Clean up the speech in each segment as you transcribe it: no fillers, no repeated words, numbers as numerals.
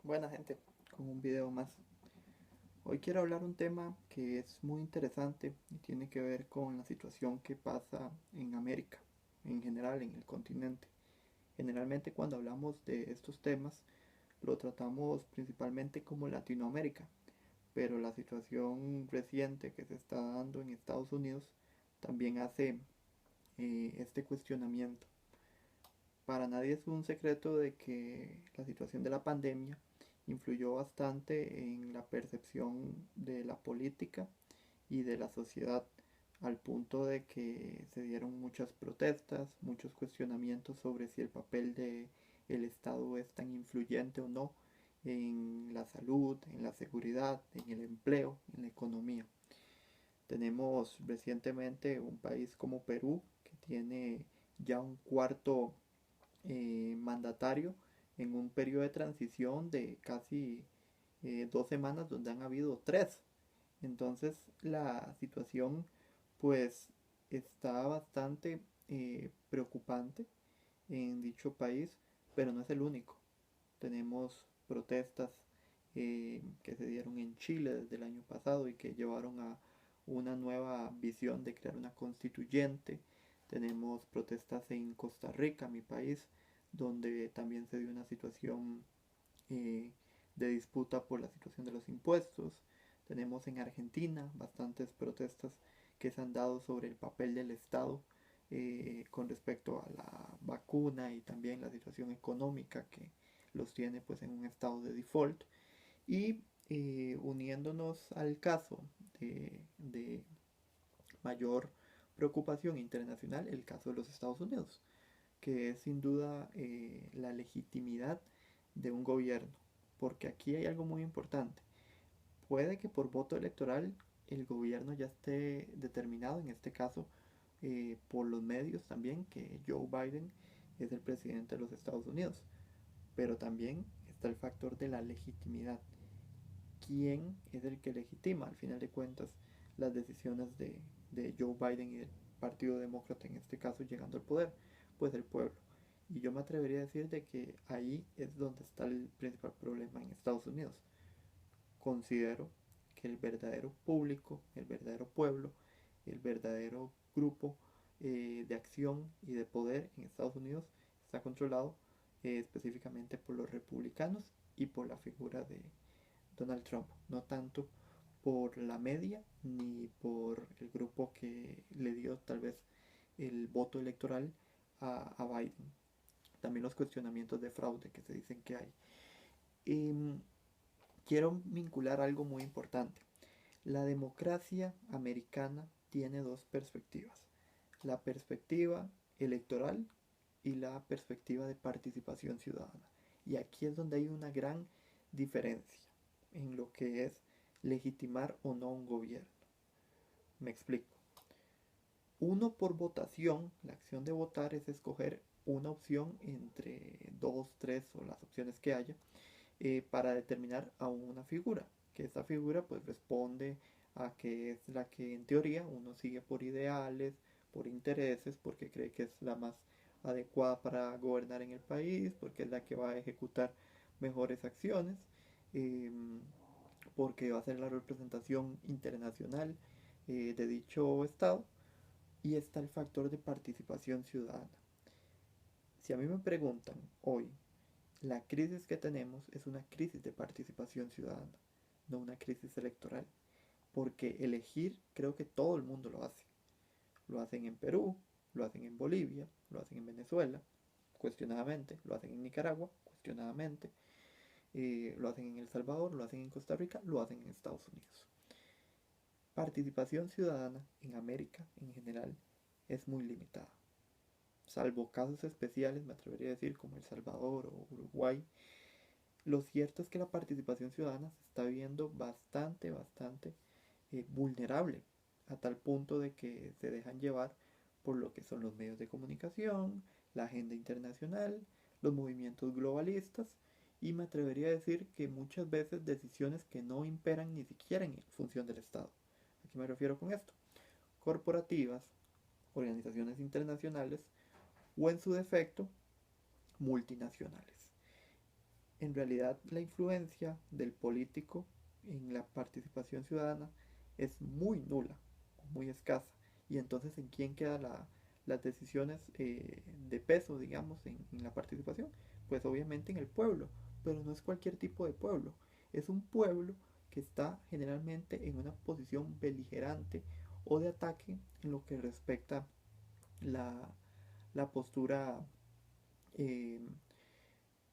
Buena gente, con un video más. Hoy quiero hablar un tema que es muy interesante y tiene que ver con la situación que pasa en América, en general en el continente. Generalmente cuando hablamos de estos temas lo tratamos principalmente como Latinoamérica, pero la situación reciente que se está dando en Estados Unidos también hace este cuestionamiento. Para nadie es un secreto de que la situación de la pandemia influyó bastante en la percepción de la política y de la sociedad, al punto de que se dieron muchas protestas, muchos cuestionamientos sobre si el papel de el Estado es tan influyente o no en la salud, en la seguridad, en el empleo, en la economía. Tenemos recientemente un país como Perú que tiene ya un cuarto mandatario en un periodo de transición de casi 2 semanas donde han habido tres. Entonces la situación pues está bastante preocupante en dicho país, pero no es el único. Tenemos protestas que se dieron en Chile desde el año pasado y que llevaron a una nueva visión de crear una constituyente. Tenemos protestas en Costa Rica, mi país, donde también se dio una situación eh, de disputa por la situación de los impuestos. Tenemos en Argentina bastantes protestas que se han dado sobre el papel del Estado con respecto a la vacuna y también la situación económica que los tiene pues en un estado de default. Y uniéndonos al caso de mayor preocupación internacional, el caso de los Estados Unidos, que es sin duda la legitimidad de un gobierno. Porque aquí hay algo muy importante. Puede que por voto electoral el gobierno ya esté determinado, en este caso por los medios también, que Joe Biden es el presidente de los Estados Unidos. Pero también está el factor de la legitimidad. ¿Quién es el que legitima al final de cuentas las decisiones de Joe Biden y del Partido Demócrata, en este caso llegando al poder? Pues el pueblo. Y yo me atrevería a decir de que ahí es donde está el principal problema en Estados Unidos. Considero que el verdadero público, el verdadero pueblo, el verdadero grupo de acción y de poder en Estados Unidos está controlado específicamente por los republicanos y por la figura de Donald Trump, no tanto por la media ni por el grupo que le dio tal vez el voto electoral a Biden. También los cuestionamientos de fraude que se dicen que hay. Y quiero vincular algo muy importante. La democracia americana tiene dos perspectivas. La perspectiva electoral y la perspectiva de participación ciudadana. Y aquí es donde hay una gran diferencia en lo que es legitimar o no un gobierno. Me explico. Uno por votación, la acción de votar es escoger una opción entre dos, tres o las opciones que haya para determinar a una figura. Que esta figura pues responde a que es la que en teoría uno sigue por ideales, por intereses, porque cree que es la más adecuada para gobernar en el país, porque es la que va a ejecutar mejores acciones, eh, porque va a ser la representación internacional de dicho estado. Y está el factor de participación ciudadana. Si a mí me preguntan hoy, la crisis que tenemos es una crisis de participación ciudadana, no una crisis electoral. Porque elegir creo que todo el mundo lo hace. Lo hacen en Perú, lo hacen en Bolivia, lo hacen en Venezuela, cuestionadamente, lo hacen en Nicaragua, cuestionadamente, lo hacen en El Salvador, lo hacen en Costa Rica, lo hacen en Estados Unidos. Participación ciudadana en América en general es muy limitada. Salvo casos especiales, me atrevería a decir, como El Salvador o Uruguay, lo cierto es que la participación ciudadana se está viendo bastante vulnerable, a tal punto de que se dejan llevar por lo que son los medios de comunicación, la agenda internacional, los movimientos globalistas, y me atrevería a decir que muchas veces decisiones que no imperan ni siquiera en función del Estado. ¿A qué me refiero con esto? Corporativas, organizaciones internacionales o en su defecto multinacionales. en realidad la influencia del político en la participación ciudadana es muy nula, muy escasa. Y entonces, ¿en quién quedan las decisiones de peso, digamos, en la participación? Pues obviamente en el pueblo, pero no es cualquier tipo de pueblo. Es un pueblo que está generalmente en una posición beligerante o de ataque en lo que respecta la, la postura eh,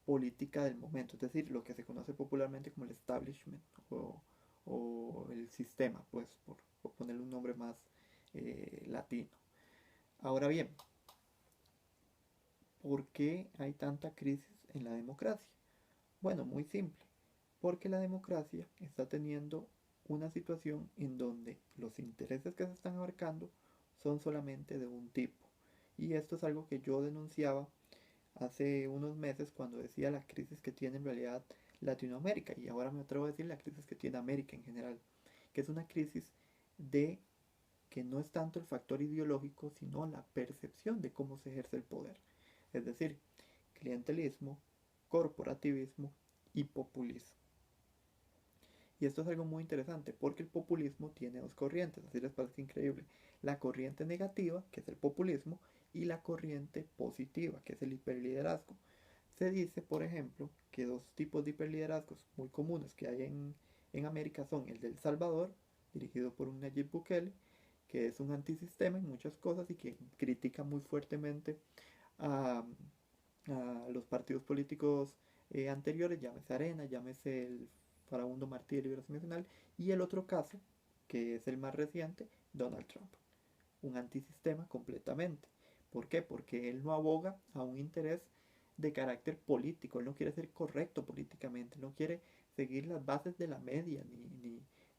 política del momento, es decir, lo que se conoce popularmente como el establishment o el sistema, pues por ponerle un nombre más latino. Ahora bien, ¿por qué hay tanta crisis en la democracia? Bueno, muy simple, porque la democracia está teniendo una situación en donde los intereses que se están abarcando son solamente de un tipo. Y esto es algo que yo denunciaba hace unos meses cuando decía la crisis que tiene en realidad Latinoamérica, y ahora me atrevo a decir la crisis que tiene América en general, que es una crisis de que no es tanto el factor ideológico, sino la percepción de cómo se ejerce el poder. Es decir, clientelismo, corporativismo y populismo. Y esto es algo muy interesante porque el populismo tiene dos corrientes, así les parece increíble. La corriente negativa, que es el populismo, y la corriente positiva, que es el hiperliderazgo. Se dice, por ejemplo, que dos tipos de hiperliderazgos muy comunes que hay en América son el del Salvador, dirigido por un Nayib Bukele, que es un antisistema en muchas cosas y que critica muy fuertemente a, a los partidos políticos anteriores, llámese Arena, llámese el Farabundo Martí de Liberación Nacional, y el otro caso, que es el más reciente, Donald Trump, un antisistema completamente. ¿Por qué? Porque él no aboga a un interés de carácter político, él no quiere ser correcto políticamente, no quiere seguir las bases de la media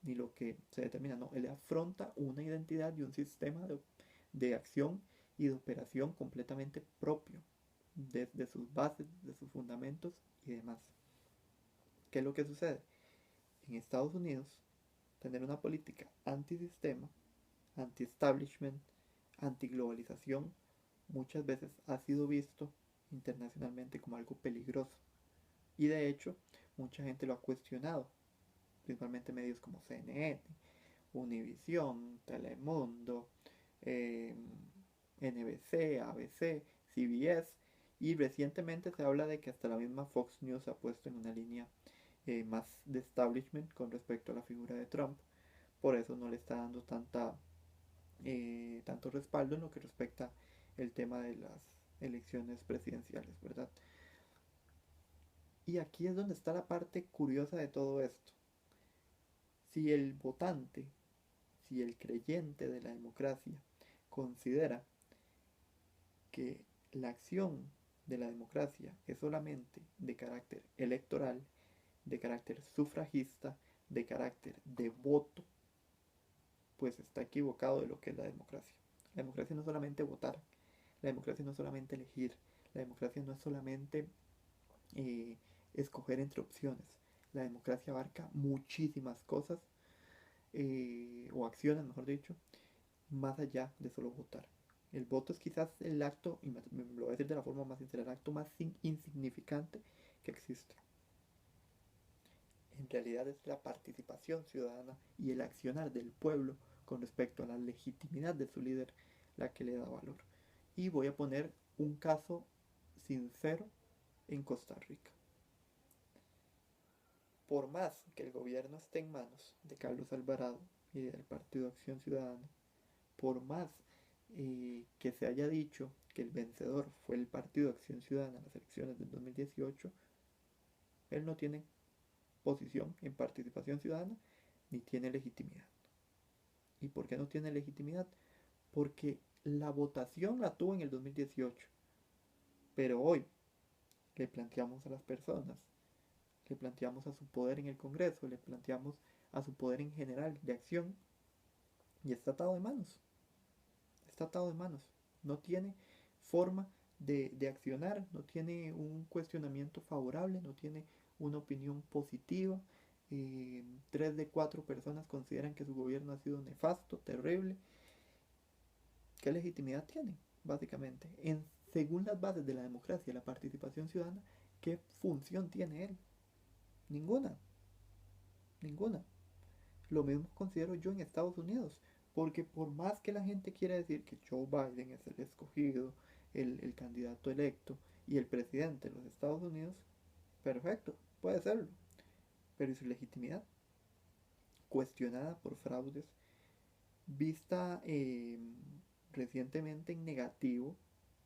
ni lo que se determina, no, él afronta una identidad y un sistema de acción y de operación completamente propio, de sus bases, de sus fundamentos y demás. ¿Qué es lo que sucede? En Estados Unidos, tener una política antisistema, anti-establishment, anti-globalización, muchas veces ha sido visto internacionalmente como algo peligroso. Y de hecho, mucha gente lo ha cuestionado, principalmente medios como CNN, Univision, Telemundo, eh, NBC, ABC, CBS, y recientemente se habla de que hasta la misma Fox News se ha puesto en una línea más de establishment con respecto a la figura de Trump. Por eso no le está dando tanto respaldo en lo que respecta el tema de las elecciones presidenciales, ¿verdad? Y aquí es donde está la parte curiosa de todo esto. Si el votante, si el creyente de la democracia considera que la acción de la democracia es solamente de carácter electoral, de carácter sufragista, de carácter de voto, pues está equivocado de lo que es la democracia. La democracia no es solamente votar, la democracia no es solamente elegir, la democracia no es solamente eh, escoger entre opciones. La democracia abarca muchísimas cosas, o acciones, mejor dicho, más allá de solo votar. El voto es quizás el acto, y me lo voy a decir de la forma más sincera, el acto más insignificante que existe. En realidad es la participación ciudadana y el accionar del pueblo con respecto a la legitimidad de su líder la que le da valor. Y voy a poner un caso sincero en Costa Rica. Por más que el gobierno esté en manos de Carlos Alvarado y del Partido Acción Ciudadana, por más que se haya dicho que el vencedor fue el Partido Acción Ciudadana en las elecciones del 2018, él no tiene posición en participación ciudadana ni tiene legitimidad. ¿Y por qué no tiene legitimidad? Porque la votación la tuvo en el 2018, pero hoy le planteamos a las personas, le planteamos a su poder en el Congreso, le planteamos a su poder en general de acción y está atado de manos, está atado de manos, no tiene forma de accionar, no tiene un cuestionamiento favorable, no tiene una opinión positiva. 3 de 4 personas consideran que su gobierno ha sido nefasto, terrible. ¿Qué legitimidad tiene? Básicamente, según las bases de la democracia y la participación ciudadana, ¿Qué función tiene él? Ninguna, ninguna. Lo mismo considero yo en Estados Unidos, porque por más que la gente quiera decir que Joe Biden es el escogido, el candidato electo y el presidente de los Estados Unidos, perfecto, puede serlo, pero ¿y su legitimidad? Cuestionada por fraudes, vista recientemente en negativo,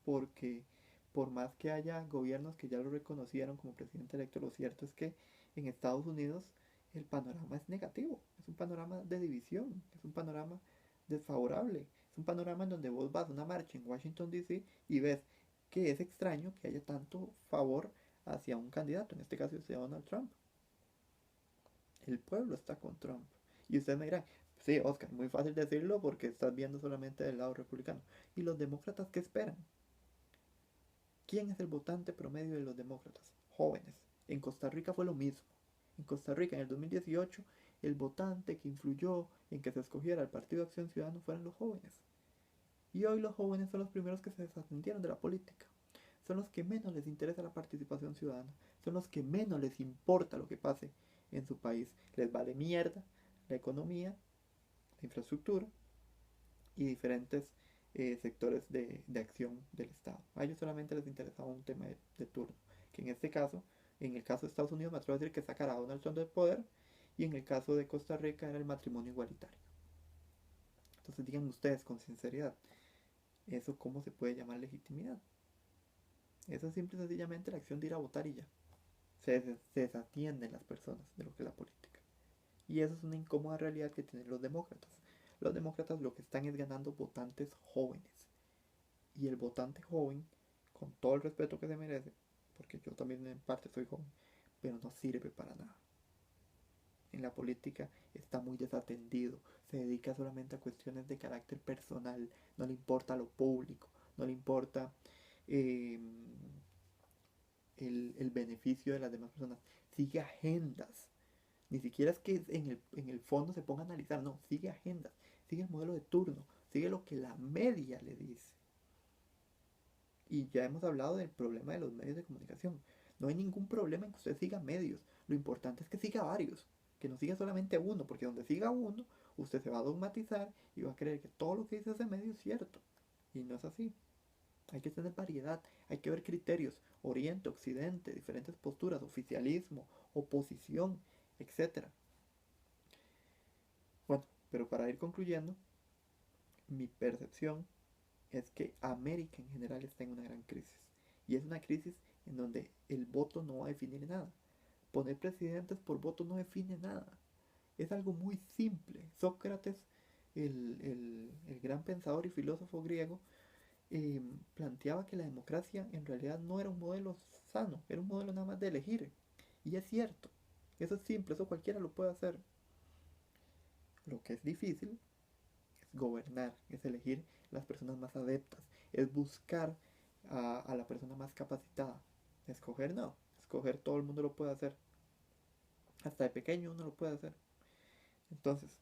porque por más que haya gobiernos que ya lo reconocieron como presidente electo, lo cierto es que en Estados Unidos el panorama es negativo, es un panorama de división, es un panorama desfavorable, es un panorama en donde vos vas a una marcha en Washington DC y ves que es extraño que haya tanto favor hacia un candidato, en este caso hacia Donald Trump. El pueblo está con Trump. Y usted me dirá, sí, Oscar, muy fácil decirlo porque estás viendo solamente del lado republicano. ¿Y los demócratas qué esperan? ¿Quién es el votante promedio de los demócratas? Jóvenes. En Costa Rica fue lo mismo. En Costa Rica en el 2018 el votante que influyó en que se escogiera el Partido de Acción Ciudadana fueron los jóvenes. Y hoy los jóvenes son los primeros que se desatendieron de la política. Son los que menos les interesa la participación ciudadana. Son los que menos les importa lo que pase en su país. Les vale mierda la economía, la infraestructura y diferentes sectores de acción del Estado. A ellos solamente les interesaba un tema de turno, que en este caso, en el caso de Estados Unidos me atrevo a decir que sacará a Donald Trump del poder y en el caso de Costa Rica era el matrimonio igualitario. Entonces digan ustedes con sinceridad, ¿eso cómo se puede llamar legitimidad? Eso es simple y sencillamente la acción de ir a votar y ya. Se desatienden las personas de lo que es la política. Y eso es una incómoda realidad que tienen los demócratas. Los demócratas lo que están es ganando votantes jóvenes. Y el votante joven, con todo el respeto que se merece, porque yo también en parte soy joven, pero no sirve para nada. En la política está muy desatendido, se dedica solamente a cuestiones de carácter personal, no le importa lo público, no le importa eh, el beneficio de las demás personas, sigue agendas. Ni siquiera es que en el fondo se ponga a analizar, no, sigue agendas, sigue el modelo de turno, sigue lo que la media le dice. Y ya hemos hablado del problema de los medios de comunicación. No hay ningún problema en que usted siga medios. Lo importante es que siga varios. Que no siga solamente uno. Porque donde siga uno, usted se va a dogmatizar y va a creer que todo lo que dice ese medio es cierto. Y no es así. Hay que tener variedad. Hay que ver criterios. Oriente, Occidente, diferentes posturas, oficialismo, oposición, etcétera. Bueno, pero para ir concluyendo, mi percepción es que América en general está en una gran crisis. Y es una crisis en donde el voto no va a definir nada. Poner presidentes por voto no define nada. Es algo muy simple. Sócrates, el gran pensador y filósofo griego, planteaba que la democracia en realidad no era un modelo sano, era un modelo nada más de elegir. Y es cierto. Eso es simple, eso cualquiera lo puede hacer. Lo que es difícil es gobernar, es elegir las personas más adeptas, es buscar a la persona más capacitada. Escoger no, escoger todo el mundo lo puede hacer. Hasta de pequeño uno lo puede hacer. Entonces,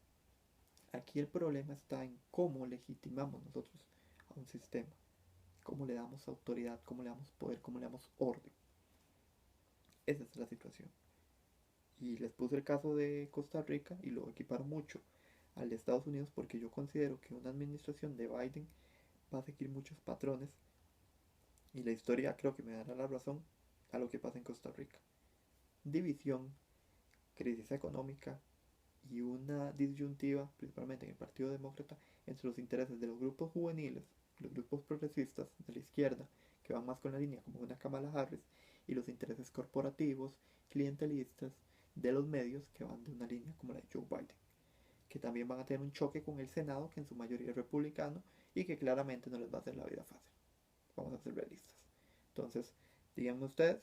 aquí el problema está en cómo legitimamos nosotros a un sistema, cómo le damos autoridad, cómo le damos poder, cómo le damos orden. Esa es la situación. Y les puse el caso de Costa Rica y lo equiparo mucho al de Estados Unidos porque yo considero que una administración de Biden va a seguir muchos patrones y la historia creo que me dará la razón a lo que pasa en Costa Rica. División, crisis económica y una disyuntiva, principalmente en el Partido Demócrata, entre los intereses de los grupos juveniles, los grupos progresistas de la izquierda, que van más con la línea como una Kamala Harris, y los intereses corporativos, clientelistas de los medios, que van de una línea como la de Joe Biden, que también van a tener un choque con el Senado, que en su mayoría es republicano, y que claramente no les va a hacer la vida fácil. Vamos a ser realistas. Entonces, díganme ustedes,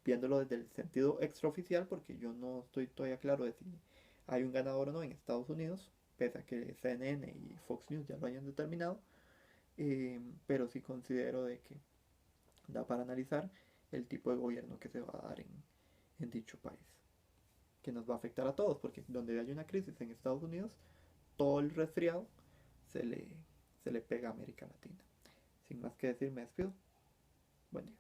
viéndolo desde el sentido extraoficial, porque yo no estoy todavía claro de si hay un ganador o no en Estados Unidos, pese a que CNN y Fox News ya lo hayan determinado, pero sí considero de que da para analizar el tipo de gobierno que se va a dar en dicho país, que nos va a afectar a todos, porque donde hay una crisis en Estados Unidos, todo el resfriado se le, se le pega a América Latina. Sin más que decir, me despido. Buen día.